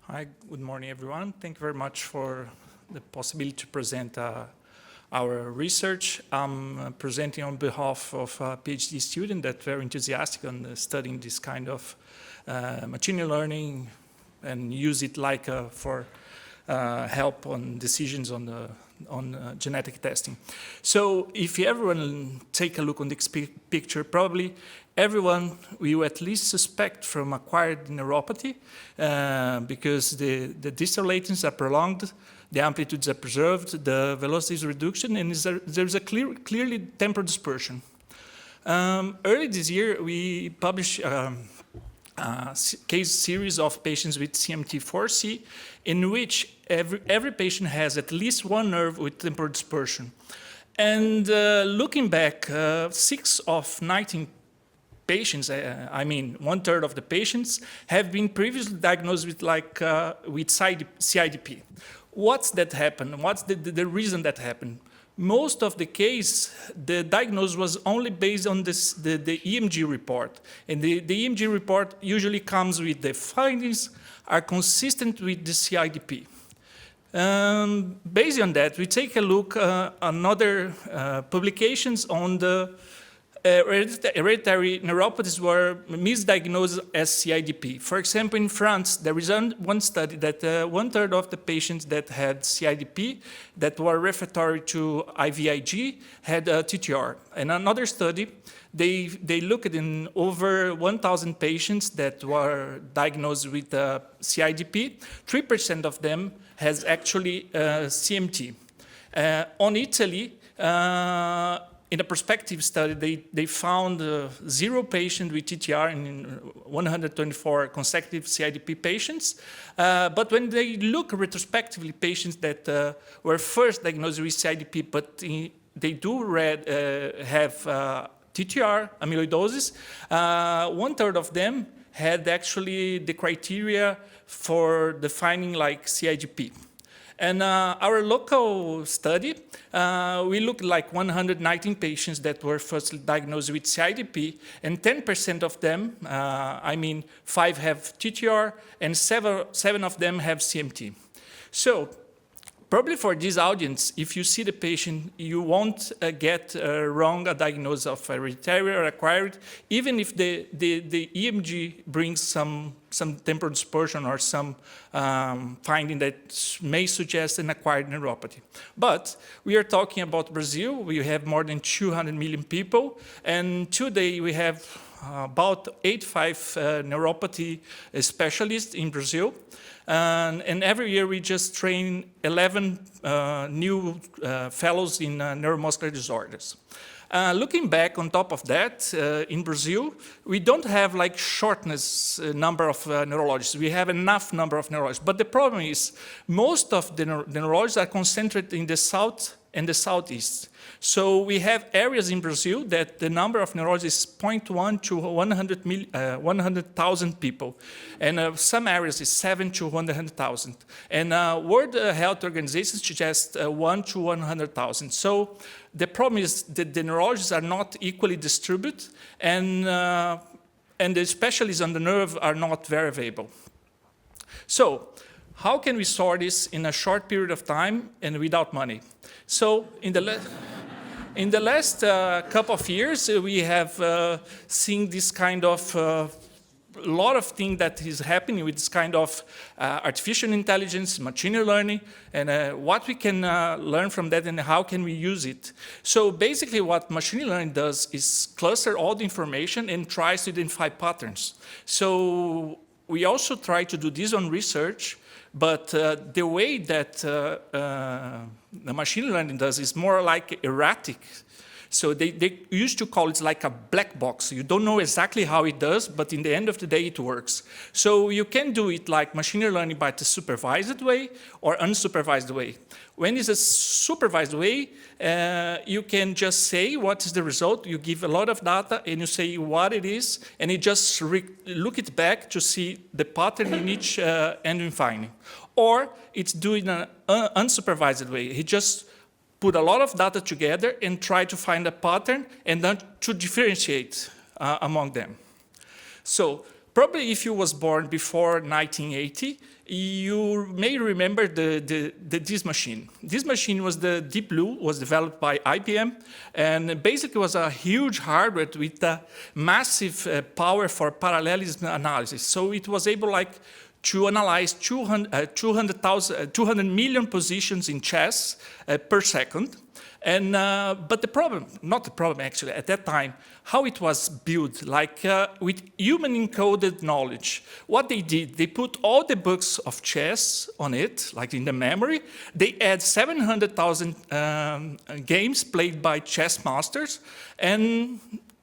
Hi, good morning, everyone. Thank you very much for the possibility to present our research. I'm presenting on behalf of a PhD student that's very enthusiastic on studying this kind of machine learning and use it like for help on decisions on genetic testing. So if everyone take a look on this picture, probably everyone will at least suspect from acquired neuropathy because the distal latencies are prolonged, the amplitudes are preserved, the velocity is reduction, and there's a clearly temporal dispersion. Early this year, we published a case series of patients with CMT4C in which every patient has at least one nerve with temporal dispersion. And looking back, 6 of 19 patients, I mean 1/3 of the patients, have been previously diagnosed with with CIDP. What's that happened? What's the reason that happened? Most of the case, the diagnosis was only based on the EMG report. And the EMG report usually comes with the findings are consistent with the CIDP. Based on that, we take a look on other publications on the hereditary neuropathies were misdiagnosed as CIDP. For example, in France, there is one study that 1/3 of the patients that had CIDP that were refractory to IVIG had TTR. And another study, they looked in over 1,000 patients that were diagnosed with CIDP. 3% of them has actually CMT. On Italy, in a prospective study, they found 0 patients with TTR in 124 consecutive CIDP patients. But when they look retrospectively, patients that were first diagnosed with CIDP, but they do have TTR amyloidosis, 1/3 of them had actually the criteria for defining like CIDP. And our local study, we looked like 119 patients that were first diagnosed with CIDP, and 10% of them, 5 have TTR, and 7 of them have CMT. So probably for this audience, if you see the patient, you won't get wrong a diagnosis of hereditary or acquired, even if the EMG brings some temporal dispersion or some finding that may suggest an acquired neuropathy. But we are talking about Brazil. We have more than 200 million people, and today we have about 85 neuropathy specialists in Brazil. And every year we just train 11 new fellows in neuromuscular disorders. Looking back on top of that, in Brazil, we don't have like shortness number of neurologists. We have enough number of neurologists. But the problem is most of the neurologists are concentrated in the south and the southeast. So we have areas in Brazil that the number of neurologists is 0.1 to 100,000 people. And some areas is 7 to 100,000. And World Health Organization suggests 1 to 100,000. So the problem is that the neurologists are not equally distributed, and the specialists on the nerve are not very available. So how can we sort this in a short period of time and without money? So in the last couple of years, we have seen this kind of lot of things that is happening with this kind of artificial intelligence, machine learning, and what we can learn from that and how can we use it. So basically what machine learning does is cluster all the information and tries to identify patterns. So we also try to do this on research, but the way that the machine learning does is more like erratic. So they used to call it like a black box. You don't know exactly how it does, but in the end of the day, it works. So you can do it like machine learning by the supervised way or unsupervised way. When it's a supervised way, you can just say what is the result. You give a lot of data and you say what it is, and you just look it back to see the pattern in each end finding. Or it's doing an unsupervised way. He just put a lot of data together and try to find a pattern and then to differentiate among them. So Probably if you was born before 1980, you may remember this machine. This machine was the Deep Blue, was developed by IBM, and basically was a huge hardware with a massive power for parallelism analysis. So it was able to analyze 200 million positions in chess per second. And, but the problem, not the problem actually, at that time, how it was built, with human encoded knowledge. What they did, they put all the books of chess on it, like in the memory. They add 700,000 games played by chess masters and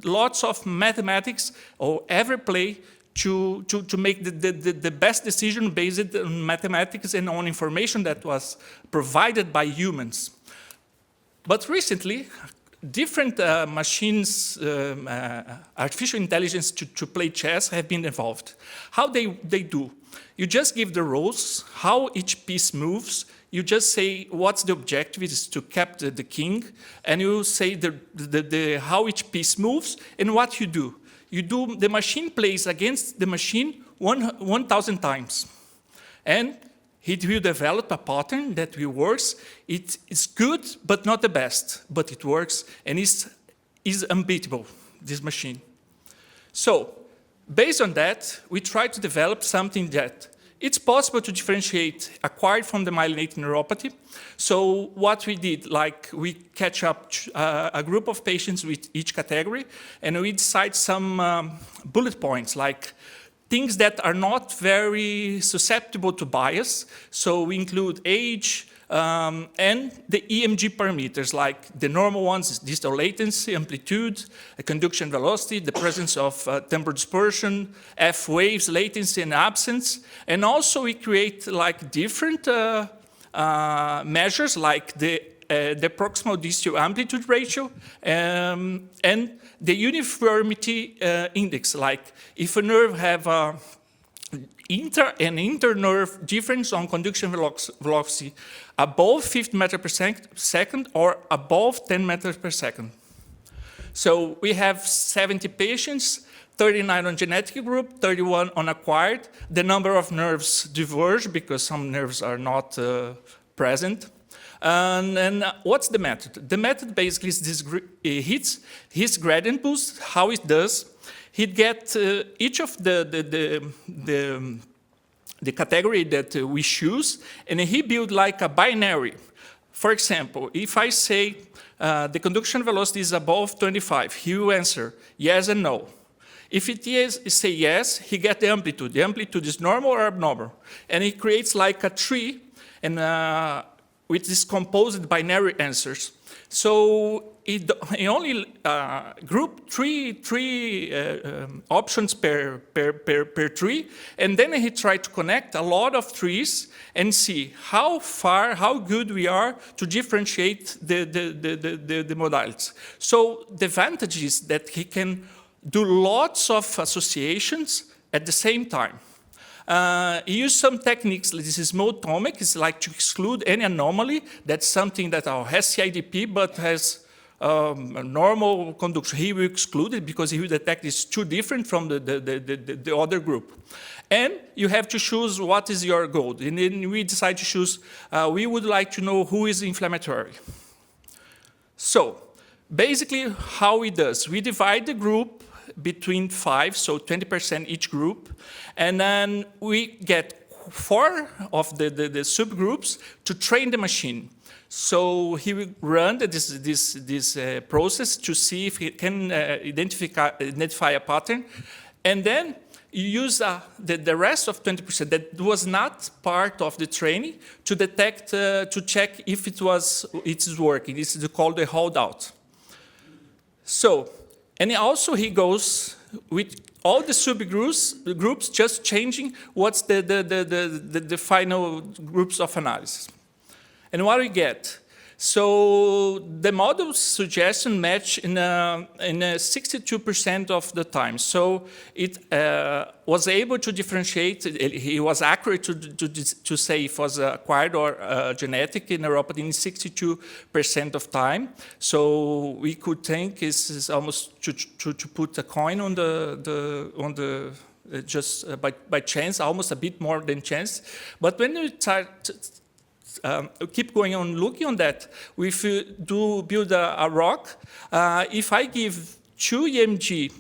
lots of mathematics or every play to make the best decision based on mathematics and on information that was provided by humans. But recently, different machines, artificial intelligence to play chess have been evolved. How they do? You just give the rules, how each piece moves. You just say what's the objective is to capture the king, and you say how each piece moves and what you do. The machine plays against the machine 1,000 times. And it will develop a pattern that will work. It is good, but not the best, but it works and is unbeatable, this machine. So, based on that, we try to develop something that it's possible to differentiate acquired from the myelinating neuropathy. So what we did, we catch up a group of patients with each category, and we decide some bullet points, like things that are not very susceptible to bias. So we include age and the EMG parameters, like the normal ones is distal latency, amplitude, conduction velocity, the presence of temporal dispersion, F waves, latency and absence. And also we create different measures like the proximal distal amplitude ratio and the uniformity index, like if a nerve have an inter-nerve difference on conduction velocity above 50 meters per second or above 10 meters per second. So we have 70 patients, 39 on genetic group, 31 on acquired. The number of nerves diverge because some nerves are not present. And what's the method? The method basically is this his gradient boost. How it does? He'd get each of the category that we choose, and he build like a binary. For example, if I say the conduction velocity is above 25, he will answer yes and no. If it is say yes, he get the amplitude. The amplitude is normal or abnormal, and he creates like a tree, and with this composed binary answers. So he only group three options per tree, and then he tried to connect a lot of trees and see how good we are to differentiate the modalities. So the advantage is that he can do lots of associations at the same time. He used some techniques, this is motomic, it's like to exclude any anomaly. That's something that has CIDP but has a normal conduction. He will exclude it because he will detect it's too different from the other group. And you have to choose what is your goal. And then we decide to choose, we would like to know who is inflammatory. So basically how it does, we divide the group between 5, so 20% each group, and then we get 4 of the subgroups to train the machine. So he will run this process to see if he can identify a pattern, and then you use the rest of 20% that was not part of the training to detect, to check if it is working. This is called the holdout. So, and also he goes with all the subgroups, just changing what's the final groups of analysis. And what we get? So the model's suggestion match in 62% of the time. So it was able to differentiate. He was accurate to say if it was acquired or genetic neuropathy in 62% of time. So we could think it's almost to put a coin on the just by chance, almost a bit more than chance. But when you keep going on looking on that, if you do build a rock, if I give 2 EMG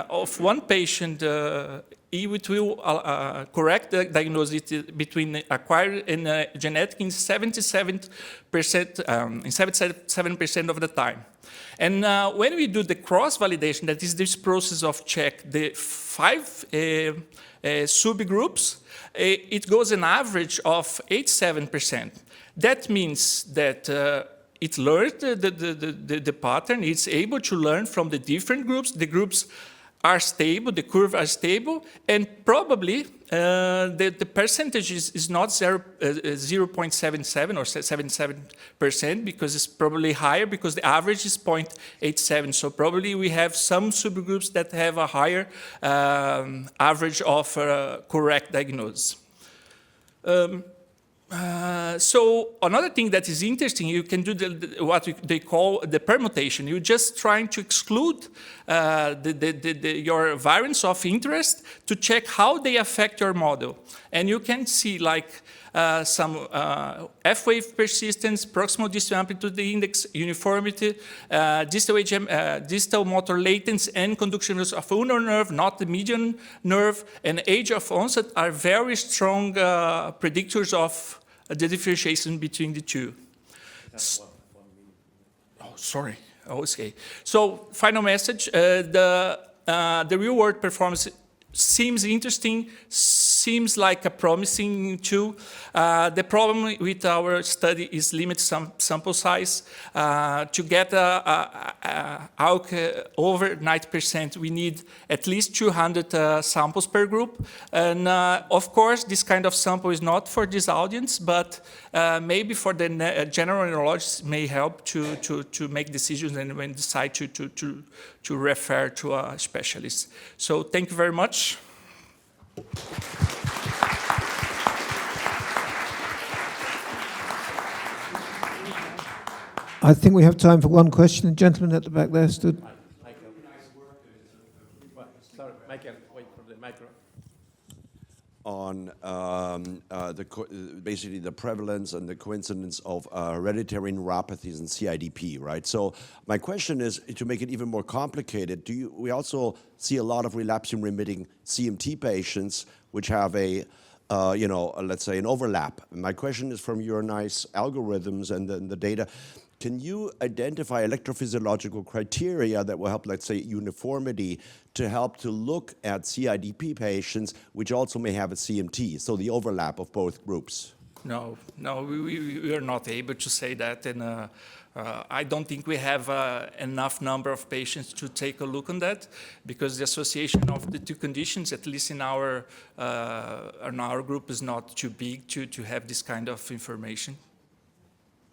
of one patient, it will correct the diagnosis between acquired and genetic in 77% of the time. And when we do the cross-validation, that is this process of check the 5 subgroups, it goes an average of 87%. That means that it learned the pattern, it's able to learn from the different groups. The groups are stable, the curve are stable, and probably the percentage is not 0.77 or 77%, because it's probably higher, because the average is 0.87. So probably we have some subgroups that have a higher average of correct diagnosis. So another thing that is interesting, you can do what they call the permutation. You're just trying to exclude your variants of interest to check how they affect your model. And you can see like some F-wave persistence, proximal distal amplitude index, uniformity, distal motor latency, and conduction of ulnar nerve, not the median nerve, and age of onset are very strong predictors of the differentiation between the two. Oh, sorry. Oh, okay. So, final message: the real-world performance seems interesting, seems like a promising tool. The problem with our study is limited sample size. To get ALK over 90%, we need at least 200 samples per group. And of course, this kind of sample is not for this audience, but maybe for the general neurologists may help to make decisions and when decide to refer to a specialist. So thank you very much. I think we have time for one question. The gentleman at the back there stood. On basically the prevalence and the coincidence of hereditary neuropathies and CIDP, right? So my question is, to make it even more complicated, we also see a lot of relapsing remitting CMT patients which have a, let's say an overlap. And my question is, from your nice algorithms and the data, can you identify electrophysiological criteria that will help, let's say, uniformity to help to look at CIDP patients, which also may have a CMT, so the overlap of both groups? No, we are not able to say that, and I don't think we have enough number of patients to take a look on that, because the association of the two conditions, at least in our group, is not too big to have this kind of information.